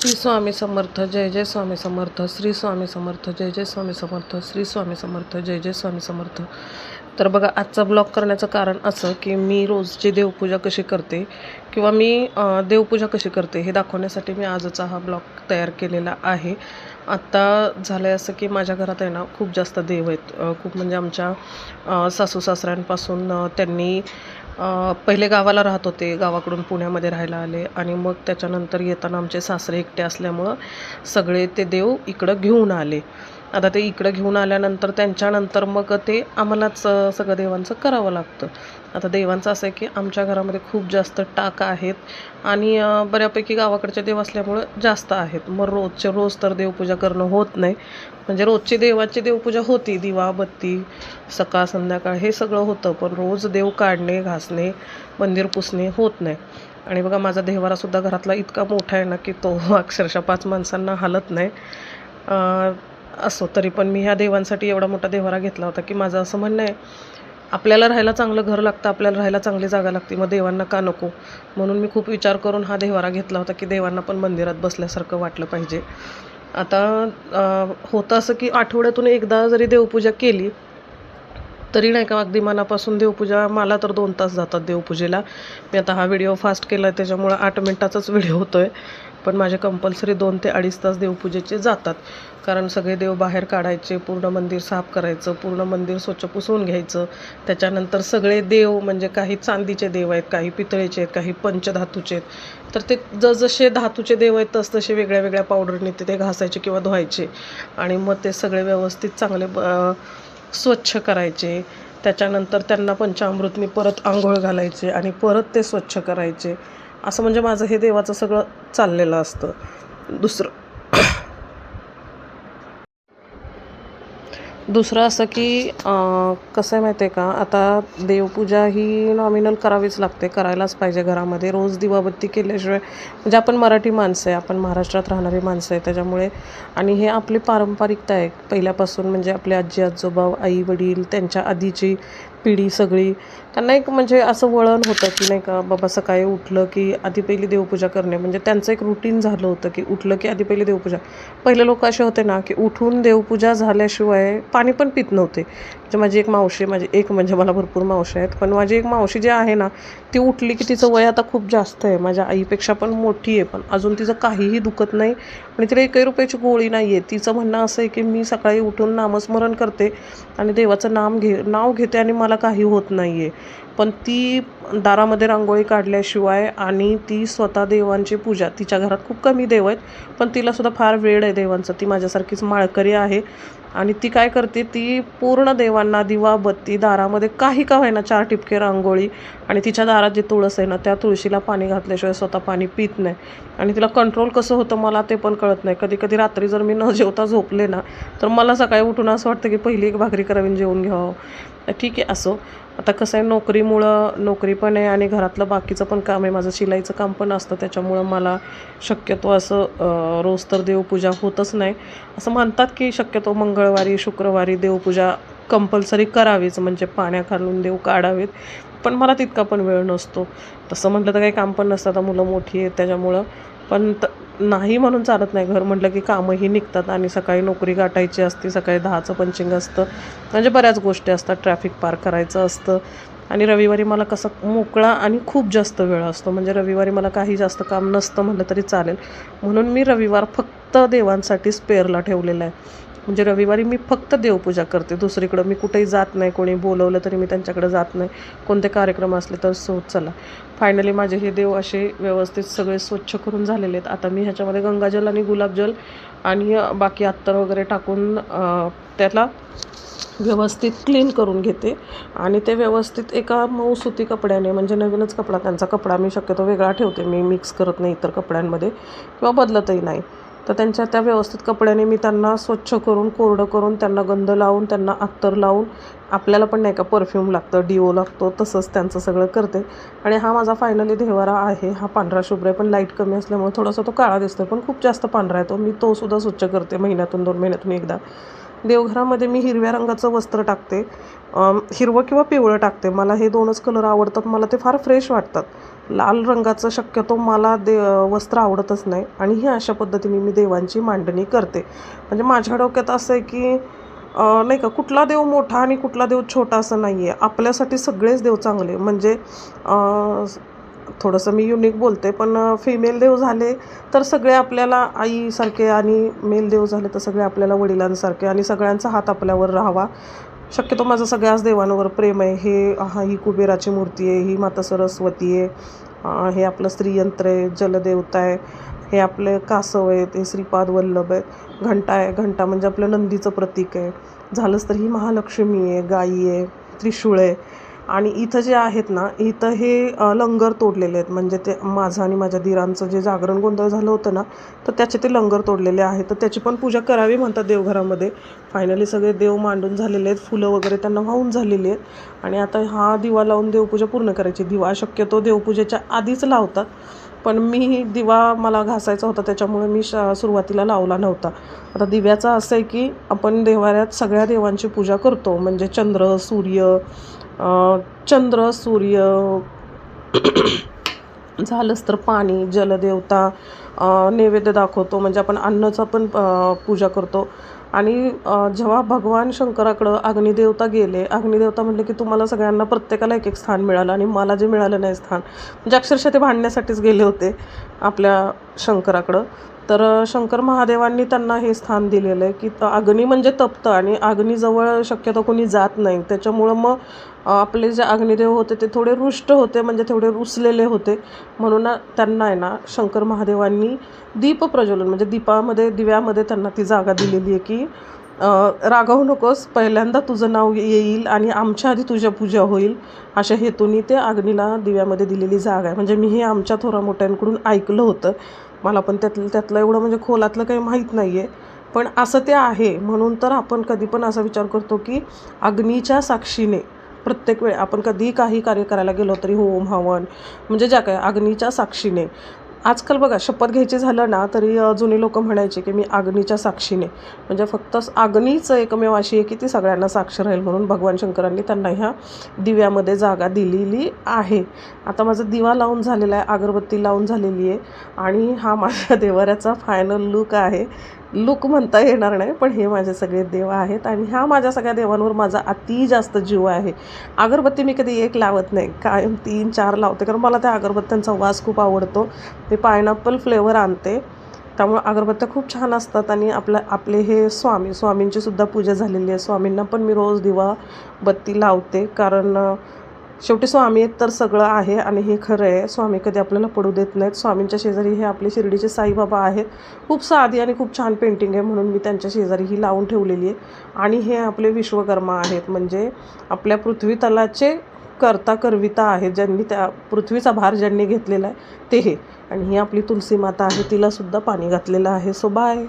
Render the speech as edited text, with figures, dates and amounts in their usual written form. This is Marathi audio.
श्री स्वामी समर्थ, जय जय स्वामी समर्थ, श्री स्वामी समर्थ, जय जय स्वामी समर्थ, श्री स्वामी समर्थ, जय जय स्वामी समर्थ. तर बघा, आजचा ब्लॉग करण्याचं कारण असं की मी रोजची देवपूजा कशी करते किंवा मी देवपूजा कशी करते हे दाखवण्यासाठी मी आजचा हा ब्लॉग तयार केलेला आहे. आत्ता झालं आहे असं की माझ्या घरात आहे ना खूप जास्त देव आहेत. खूप म्हणजे आमच्या सासू सासऱ्यांपासून त्यांनी पहिले गावाला राहत होते, गावाकडून पुण्यामध्ये राहायला आले आणि मग त्याच्यानंतर येताना आमचे सासरे एकटे असल्यामुळं सगळे ते देव इकडं घेऊन आले. आता ते इकडं घेऊन आल्यानंतर त्यांच्यानंतर मग ते आम्हालाच सगळं देवांचं करावं लागतं. आता देवांचं असं आहे की आमच्या घरामध्ये खूप जास्त टाक आहेत आणि बऱ्यापैकी गावाकडचे देव असल्यामुळं जास्त आहेत. मग रोजचे रोज तर देवपूजा करणं होत नाही. म्हणजे रोजची देवाची देवपूजा होती, दिवा बत्ती सकाळ संध्याकाळ हे सगळं होतं, पण रोज देव काढणे घासणे मंदिर पुसणे होत नाही. आणि बघा, माझा देव्हारासुद्धा घरातला इतका मोठा आहे ना की तो अक्षरशः 5 माणसांना हालत नाही. असो तरी पण मी ह्या देवांसाठी एवढा मोठा देव्हारा घेतला होता की माझं असं म्हणणं आहे, आपल्याला राहायला चांगलं घर लागतं, आपल्याला राहायला चांगली जागा लागते, मग देवांना का नको. म्हणून मी खूप विचार करून हा देव्हारा घेतला होता की देवांना पण मंदिरात बसल्यासारखं वाटलं पाहिजे. आता होतं असं की आठवड्यातून एकदा जरी देवपूजा केली तरी नाही का अगदी मनापासून देवपूजा, मला तर 2 तास जातात देवपूजेला. मी आता हा व्हिडिओ फास्ट केला आहे त्याच्यामुळं 8 मिनिटाचाच व्हिडिओ होतो आहे, पण माझे कंपल्सरी 2 ते 2.5 तास देवपूजेचे जातात. कारण सगळे देव बाहेर काढायचे, पूर्ण मंदिर साफ करायचं, पूर्ण मंदिर स्वच्छ पुसून घ्यायचं. त्याच्यानंतर सगळे देव म्हणजे काही चांदीचे देव आहेत, काही पितळेचे आहेत, काही पंचधातूचे आहेत. तर ते जसजसे धातूचे देव आहेत तसतसे वेगळ्या वेगळ्या पावडरने ते घासायचे किंवा धुवायचे आणि मग ते सगळे व्यवस्थित चांगले स्वच्छ करायचे. त्याच्यानंतर त्यांना पंचामृतनी परत आंघोळ घालायचे आणि परत ते स्वच्छ करायचे. असं म्हणजे माझं हे देवाचं सगळं चाललेलं असतं. दुसरं असं की कसं आहे माहिती आहे का, आता देवपूजा ही नॉमिनल करावीच लागते, करायलाच पाहिजे घरामध्ये. रोज दिवाबत्ती केल्याशिवाय, म्हणजे आपण मराठी माणसं आहे, आपण महाराष्ट्रात राहणारी माणसं आहे, त्याच्यामुळे आणि हे आपली पारंपरिकता आहे पहिल्यापासून. म्हणजे आपले आजी आजोबा आई वडील त्यांच्या आधीची पिढी सगळी, त्यांना एक म्हणजे असं वळण होतं की नाही का बाबा, सकाळी उठलं की आधी पहिली देवपूजा करणे, म्हणजे त्यांचं एक रुटीन झालं होतं की उठलं की आधी पहिली देवपूजा. पहिले लोक असे होते ना की उठून देवपूजा झाल्याशिवाय पाणी पण पित नव्हते. म्हणजे माझी एक मावशी, म्हणजे मला भरपूर मावशी आहेत, पण माझी एक मावशी जी आहे ना, ती उठली की तिचं वय आता खूप जास्त आहे, माझ्या आईपेक्षा पण मोठी आहे, पण अजून तिचं काहीही दुखत नाही आणि तिला 1 रुपयाची गोळी नाही आहे. तिचं म्हणणं असं आहे की मी सकाळी उठून नामस्मरण करते आणि देवाचं नाव घेते आणि मला काही होत नाही आहे. पण ती दारामध्ये रांगोळी काढल्याशिवाय आणि ती स्वतः देवांची पूजा, तिच्या घरात खूप कमी देव आहेत पण तिलासुद्धा फार वेळ आहे देवांचं. ती माझ्यासारखीच माळकरी आहे आणि ती काय करते, ती पूर्ण देवांना दिवा बत्ती दारामध्ये काही का होईना 4 ठिपके रांगोळी आणि तिच्या दारात जे तुळस आहे ना, त्या तुळशीला पाणी घातल्याशिवाय स्वतः पाणी पित नाही. आणि तिला कंट्रोल कसं होतं मला ते पण कळत नाही. कधी कधी रात्री जर मी न जेवता झोपले ना, तर मला सकाळी उठून असं वाटतं की पहिली एक भाकरी करावी, जेवून घ्यावं. ठीक आहे, असो. आता कसं आहे, नोकरी पण आहे आणि घरातलं बाकीचं पण काम आहे, माझं शिलाईचं काम पण असतं, त्याच्यामुळं मला शक्यतो असं रोज तर देवपूजा होतच नाही. असं म्हणतात की शक्यतो मंगळवारी शुक्रवारी देवपूजा कंपल्सरी करावीच, म्हणजे पाण्या घालून देव काढावेत, पण मला तितका पण वेळ नसतो. तसं म्हटलं तर काही काम पण नसतं, आता मुलं मोठी आहेत त्याच्यामुळं. पण नाही म्हणून चालत नाही, घर म्हटलं की कामंही निघतात आणि सकाळी नोकरी गाठायची असते, सकाळी 10चं पंचिंग असतं, म्हणजे बऱ्याच गोष्टी असतात, ट्रॅफिक पार करायचं असतं. आणि रविवारी मला कसं मोकळा आणि खूप जास्त वेळ असतो, म्हणजे रविवारी मला काही जास्त काम नसतं म्हटलं तरी चालेल, म्हणून मी रविवार फक्त देवांसाठी स्पेअरला ठेवलेला आहे. म्हणजे रविवारी मी फक्त देवपूजा करते, दुसरीकडं मी कुठेही जात नाही. कोणी बोलवलं तरी मी त्यांच्याकडे जात नाही, कोणते कार्यक्रम असले तर चला. फायनली माझे हे देव असे व्यवस्थित सगळे स्वच्छ करून झालेले आहेत. आता मी ह्याच्यामध्ये गंगाजल आणि गुलाबजल आणि बाकी अत्तर वगैरे टाकून त्याला व्यवस्थित क्लीन करून घेते आणि ते व्यवस्थित एका मऊ सुती कपड्याने, म्हणजे नवीनच कपडा, त्यांचा कपडा मी शक्यतो वेगळा ठेवते, मी मिक्स करत नाही इतर कपड्यांमध्ये किंवा बदलतही नाही. तर त्यांच्या त्या व्यवस्थित कपड्याने मी त्यांना स्वच्छ करून कोरडं करून त्यांना गंध लावून त्यांना अत्तर लावून, आपल्याला पण नाही का परफ्यूम लागतं, डिओ लागतो, तसंच त्यांचं सगळं करते. आणि हा माझा फायनली देव्हारा आहे. हा पांढरा शुभ्र आहे, पण लाईट कमी असल्यामुळे थोडासा तो काळा दिसतो, पण खूप जास्त पांढरा आहे तो. मी तो सुद्धा स्वच्छ करते महिन्यातून 2 महिन्यातून एकदा. देवघरामध्ये मी हिरव्या रंगाचं वस्त्र टाकते, हिरवं किंवा पिवळं टाकते, मला हे 2च कलर आवडतात, मला ते फार फ्रेश वाटतात. लाल रंगाचं शक्यतो मला वस्त्र आवडतच नाही आणि ही अशा पद्धतीने मी देवांची मांडणी करते. म्हणजे माझ्या डोक्यात असं आहे की नाही का, कुठला देव मोठा आणि कुठला देव छोटा असं नाही आहे. आपल्यासाठी सगळेच देव चांगले. म्हणजे थोडंसं मी युनिक बोलते, पण फिमेल देव झाले तर सगळे आपल्याला आईसारखे आणि मेल देव झाले तर सगळे आपल्याला वडिलांसारखे, आणि सगळ्यांचा हात आपल्यावर राहावा. शक्यतो माझं सगळ्याच देवांवर प्रेम आहे. ही कुबेराची मूर्ती आहे, ही माता सरस्वती आहे, हे आपलं श्रीयंत्र आहे, जलदेवता आहे, हे आपले कासव आहेत, हे श्रीपाद वल्लभ आहेत, घंटा आहे, घंटा म्हणजे आपलं नंदीचं प्रतीक आहे. झालंच तर ही महालक्ष्मी आहे, गाई आहे, त्रिशूळ आहे. आणि इथं जे आहेत ना, इथं हे लंगर तोडलेले आहेत. म्हणजे ते माझं आणि माझ्या दिरांचं जे जागरण गोंधळ झालं होतं ना, तर त्याचे ते लंगर तोडलेले आहेत. तर त्याची पण पूजा करावी म्हणतात देवघरामध्ये. फायनली सगळे देव मांडून झालेले आहेत, फुलं वगैरे त्यांना वाहून झालेली आहेत. आणि आता हा दिवा लावून देवपूजा पूर्ण करायची. दिवा शक्यतो देवपूजेच्या आधीच लावतात, पण मी दिवा मला घासायचा होता त्याच्यामुळे मी सुरुवातीला लावला नव्हता. आता दिव्याचं असं आहे की आपण देवाऱ्यात सगळ्या देवांची पूजा करतो. म्हणजे चंद्र सूर्य झालंच तर पाणी, जलदेवता, नैवेद्य दाखवतो. म्हणजे आपण अन्नाचा पण पूजा करतो. आणि जेव्हा भगवान शंकराकडं अग्निदेवता गेले, अग्निदेवता म्हटले की तुम्हाला सगळ्यांना प्रत्येकाला एक एक स्थान मिळालं आणि मला जे मिळालं नाही स्थान, म्हणजे अक्षरशः ते भांडण्यासाठीच गेले होते आपल्या शंकराकडं. तर शंकर महादेवांनी त्यांना हे स्थान दिलेलं आहे की अग्नी म्हणजे तप्त, आणि अग्नीजवळ शक्यतो कोणी जात नाही. त्याच्यामुळं मग आपले जे अग्निदेव होते ते थोडे रुष्ट होते, म्हणजे थोडे रुसलेले होते. म्हणून त्यांना आहे ना शंकर महादेवांनी दीप प्रज्वलन म्हणजे दिव्यामध्ये त्यांना ती जागा दिलेली आहे की रागावू नकोस, पहिल्यांदा तुझं नाव येईल आणि आमच्या आधी तुझ्या पूजा होईल, अशा हेतूने ते अग्नीला दिव्यामध्ये दिलेली जागा आहे. म्हणजे मी हे आमच्या थोरा मोठ्यांकडून ऐकलं होतं. मला पण त्यातलं एवढं म्हणजे खोलातलं काही माहीत नाही आहे, पण असं ते आहे. म्हणून तर आपण कधी पण असा विचार करतो की अग्नीच्या साक्षीने प्रत्येक वेळी आपण कधीही काही कार्य करायला गेलो तरी होम हवन म्हणजे ज्या काय अग्नीच्या साक्षीने. आजकाल बघा शपथ घ्यायची झालं ना तरी जुनी लोक म्हणायचे की मी अग्नीच्या साक्षीने, म्हणजे फक्त अग्नीच एकमेव अशी आहे की ती सगळ्यांना साक्ष राहील. म्हणून भगवान शंकरांनी त्यांना ह्या दिव्यामध्ये जागा दिलेली आहे. आता माझा दिवा लावून झालेला आहे, अगरबत्ती लावून झालेली आहे, आणि हा माझ्या देवाऱ्याचा फायनल लुक आहे. लुक म्हणता येणार नाही, पण हे माझे सगळे देव आहेत आणि ह्या माझ्या सगळ्या देवांवर माझा अति जास्त जीव आहे. अगरबत्ती मी कधी एक लावत नाही, कायम 3-4 लावते, कारण मला त्या अगरबत्त्यांचा वास खूप आवडतो. ते पायनॅपल फ्लेवर आणते, त्यामुळे अगरबत्त्या खूप छान असतात. आणि आपले हे स्वामींची सुद्धा पूजा झालेली आहे. स्वामींना पण मी रोज दिवा बत्ती लावते, कारण शेवटी स्वामी आहेत तर सगळं आहे. आणि हे खरं आहे, स्वामी कधी आपल्याला पडू देत नाहीत. स्वामींच्या शेजारी हे आपले शिर्डीचे साईबाबा आहेत. खूप साधी आणि खूप छान पेंटिंग आहे, म्हणून मी त्यांच्या शेजारी ही लावून ठेवलेली आहे. आणि हे आपले विश्वकर्मा आहेत, म्हणजे आपल्या पृथ्वी तलाचे करता करविता आहेत, ज्यांनी त्या पृथ्वीचा भार ज्यांनी घेतलेला आहे ते हे. आणि ही आपली तुलसी माता आहे, तिलासुद्धा पाणी घातलेलं आहे. So bye.